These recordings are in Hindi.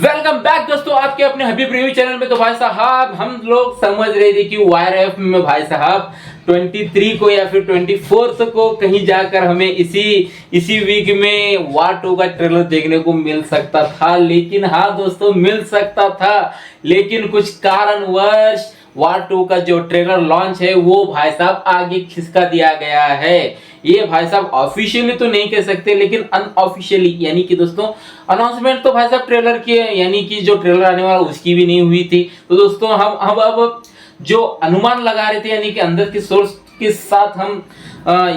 वेलकम बैक दोस्तों आपके अपने हबीब रिव्यू चैनल में। तो भाई साहब हम लोग समझ रहे थे कि वायरएफ में भाई साहब 23 को या फिर 24 को कहीं जाकर हमें इसी वीक में वार 2 का ट्रेलर देखने को मिल सकता था। लेकिन हाँ दोस्तों, मिल सकता था, लेकिन कुछ कारणवश वार 2 का जो ट्रेलर लॉन्च है वो भाई साहब आगे खिसका दिया गया है। ये भाई साहब ऑफिशियली तो नहीं कह सकते, लेकिन अनऑफिशियली यानी कि दोस्तों अनाउंसमेंट तो भाई साहब ट्रेलर की है, यानी कि जो ट्रेलर आने वाला उसकी भी नहीं हुई थी। तो दोस्तों हम अब जो अनुमान लगा रहे थे, यानी कि अंदर की सोर्स के साथ हम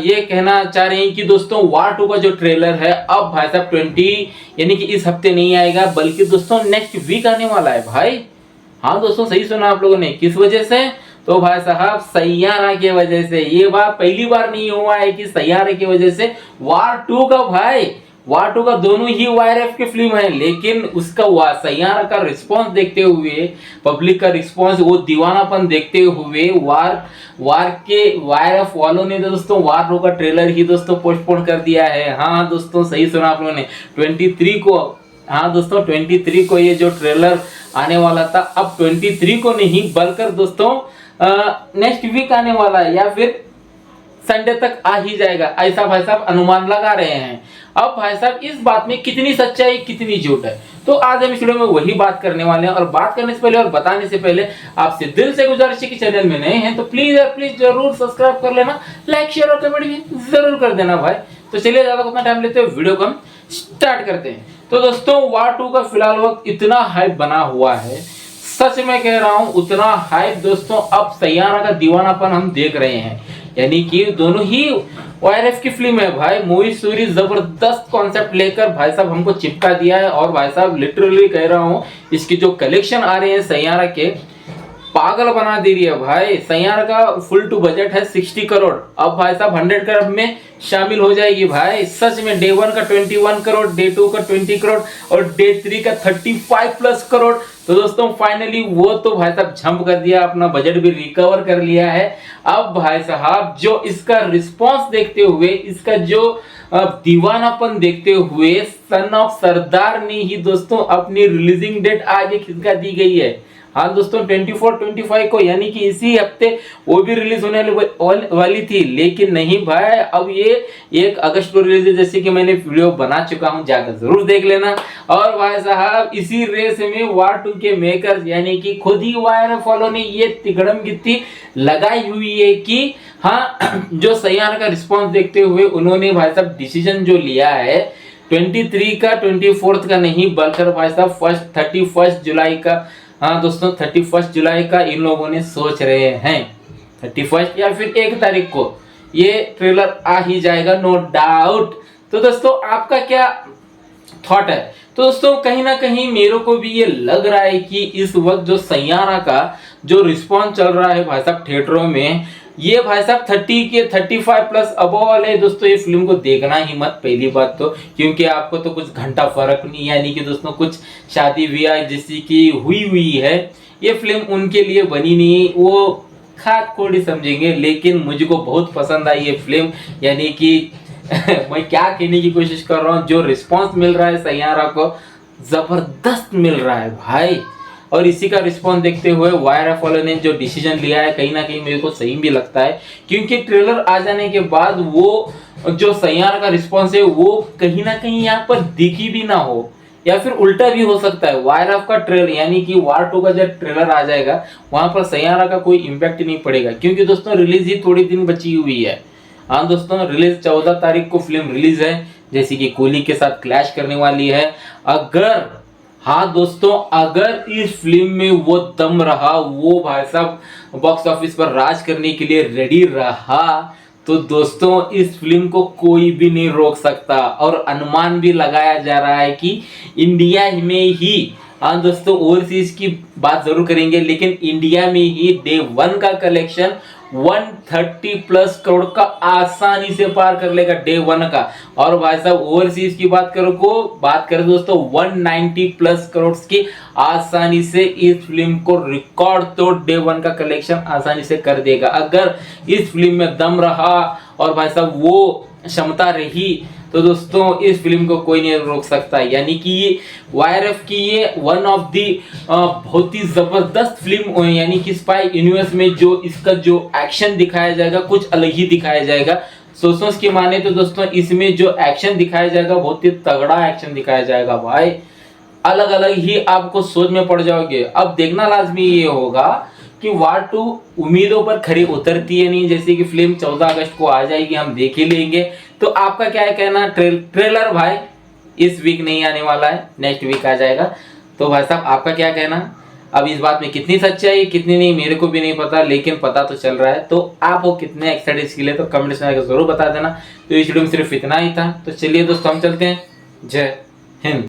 ये कहना चाह रहे हैं कि दोस्तों वार 2 का जो ट्रेलर है अब भाई साहब 20 यानी कि इस हफ्ते नहीं आएगा, बल्कि दोस्तों नेक्स्ट वीक आने वाला है भाई। हाँ दोस्तों, सही सुना आप लोगों ने। किस वजह से? तो भाई साहब सैयारा की वजह से। ये बात पहली बार नहीं हुआ है कि सैयारा की वजह से वार 2 का वार 2 का दोनों ही वायरएफ की फिल्म है, लेकिन उसका सैयारा का रिस्पांस देखते हुए, पब्लिक का रिस्पांस, वो दीवानापन देखते हुए वायरएफ वालों ने दोस्तों वार 2 का ट्रेलर ही दोस्तों पोस्टपोन कर दिया है। हाँ दोस्तों, सही सुना आप लोगों ने। 23 को, हाँ दोस्तों 23 को ये जो ट्रेलर आने वाला था अब 23 को नहीं बल्कि दोस्तों नेक्स्ट वीक आने वाला है, या फिर संडे तक आ ही जाएगा, ऐसा भाई साहब अनुमान लगा रहे हैं। अब भाई साहब इस बात में कितनी सच्चाई कितनी झूठ है, तो आज हम इस वीडियो में वही बात करने वाले हैं। और बात करने से पहले और बताने से पहले आपसे दिल से गुजारिश है कि चैनल में नए हैं तो प्लीज जरूर सब्सक्राइब कर लेना, लाइक शेयर और कमेंट भी जरूर कर देना भाई। तो चलिए ज्यादा उतना टाइम लेते हुए वीडियो को हम स्टार्ट करते हैं। तो दोस्तों वार 2 का फिलहाल वक्त इतना हाइप बना हुआ है, सच में कह रहा हूं उतना हाइप दोस्तों अब सैयारा का दीवानापन हम देख रहे हैं। यानी कि दोनों ही वायरएफ की फिल्म है भाई। मूवी स्टोरी जबरदस्त कॉन्सेप्ट लेकर भाई साहब हमको चिपका दिया है। और भाई साहब लिटरली कह रहा हूं, इसकी जो कलेक्शन आ रहे हैं सैयारा के, पागल बना दे रही है भाई। सैयारा का फुल टू बजट है 60 करोड़, अब भाई साहब 100 करोड़ में शामिल हो जाएगी भाई। सच में डे 1 का 21 करोड़, डे 2 का 20 करोड़ और डे 3 का 35+ करोड़। तो दोस्तों फाइनली वो तो भाई साहब जंप कर दिया, अपना बजट भी रिकवर कर लिया है। अब भाई साहब जो इसका रिस्पांस देखते हुए, इसका जो दीवानापन देखते हुए सन ऑफ सरदार ने ही दोस्तों अपनी रिलीजिंग डेट आगे खिसका दी गई है। हाँ दोस्तों 24-25 को, यानी कि इसी हफ्ते वो भी रिलीज होने वाली थी, लेकिन नहीं भाई, अब ये 1 अगस्त को रिलीज है, जैसे कि मैंने वीडियो बना चुका हूं, जाकर जरूर देख लेना। और भाई साहब इसी रेस में वार 2 के मेकर्स यानी कि खुद ही वायरएफ वालों ने ये तिगड़म गिट्टी लगाई हुई है कि हाँ जो सैयारा का रिस्पॉन्स देखते हुए उन्होंने भाई साहब डिसीजन जो लिया है 23 का 24 का नहीं, बल्कि भाई साहब 31 जुलाई का, हाँ दोस्तों 31 जुलाई का इन लोगों ने सोच रहे हैं। 31 या फिर 1 तारीख को ये ट्रेलर आ ही जाएगा, नो डाउट। तो दोस्तों आपका क्या थॉट है? तो दोस्तों कहीं ना कहीं मेरे को भी ये लग रहा है कि इस वक्त जो सैयारा का जो रिस्पॉन्स चल रहा है भाई साहब थिएटरों में, ये भाई साहब 30 के 35+ अबव वाले दोस्तों ये फिल्म को देखना ही मत, पहली बात तो, क्योंकि आपको तो कुछ घंटा फर्क नहीं, यानी कि दोस्तों कुछ शादी ब्याह जैसी की हुई है, ये फिल्म उनके लिए बनी नहीं, वो खाद खोड़ी समझेंगे। लेकिन मुझको बहुत पसंद आई ये फिल्म, यानी कि मैं क्या कहने की कोशिश कर रहा हूँ, जो रिस्पॉन्स मिल रहा है सैयारा को जबरदस्त मिल रहा है भाई। और इसी का रिस्पॉन्स देखते हुए वायरएफ वालों ने जो डिसीजन लिया है कहीं ना कहीं मेरे को सही भी लगता है, क्योंकि ट्रेलर आ जाने के बाद वो जो सैयारा का रिस्पॉन्स है वो कहीं ना कहीं यहाँ पर दिखी भी ना हो, या फिर उल्टा भी हो सकता है। वायरएफ का ट्रेलर यानी कि वार 2 का जब ट्रेलर आ जाएगा वहां पर सैयारा का कोई इम्पैक्ट नहीं पड़ेगा, क्योंकि दोस्तों रिलीज ही थोड़ी दिन बची हुई है। हाँ दोस्तों रिलीज 14 तारीख को फिल्म रिलीज है, जैसे कि कूली के साथ क्लैश करने वाली है। अगर, हाँ दोस्तों अगर इस फिल्म में वो दम रहा, वो भाई साहब बॉक्स ऑफिस पर राज करने के लिए रेडी रहा, तो दोस्तों इस फिल्म को कोई भी नहीं रोक सकता। और अनुमान भी लगाया जा रहा है कि इंडिया में ही, हाँ दोस्तों ओवरसीज की बात जरूर करेंगे, लेकिन इंडिया में ही डे 1 का कलेक्शन 130+ करोड़ का आसानी से पार कर लेगा डे 1 का। और भाई साहब ओवरसीज की बात करें दोस्तों 190+ करोड़ की आसानी से इस फिल्म को रिकॉर्ड तोड़ डे 1 का कलेक्शन आसानी से कर देगा, अगर इस फिल्म में दम रहा और भाई साहब वो क्षमता रही। तो दोस्तों इस फिल्म को कोई नहीं रोक सकता। यानी कि ये वाईआरएफ की ये वन ऑफ दी बहुत ही जबरदस्त फिल्म, यानी कि स्पाई यूनिवर्स में जो इसका जो एक्शन दिखाया जाएगा कुछ अलग ही दिखाया जाएगा। सोर्सेस की माने तो दोस्तों इसमें जो एक्शन दिखाया जाएगा बहुत ही तगड़ा एक्शन दिखाया जाएगा भाई, अलग अलग ही आपको सोच में पड़ जाओगे। अब देखना लाजमी ये होगा कि वार 2 उम्मीदों पर खरी उतरती है नहीं, जैसे कि फिल्म 14 अगस्त को आ जाएगी, हम देख ही लेंगे। तो आपका क्या है कहना? ट्रेलर भाई इस वीक नहीं आने वाला है, नेक्स्ट वीक आ जाएगा। तो भाई साहब आपका क्या कहना? अब इस बात में कितनी सच्चाई कितनी नहीं मेरे को भी नहीं पता, लेकिन पता तो चल रहा है। तो आप वो कितने एक्साइटेड इसके लिए तो कमेंट में जरूर बता देना। तो इस वीडियो में सिर्फ इतना ही था। तो चलिए दोस्तों हम चलते हैं। जय हिंद।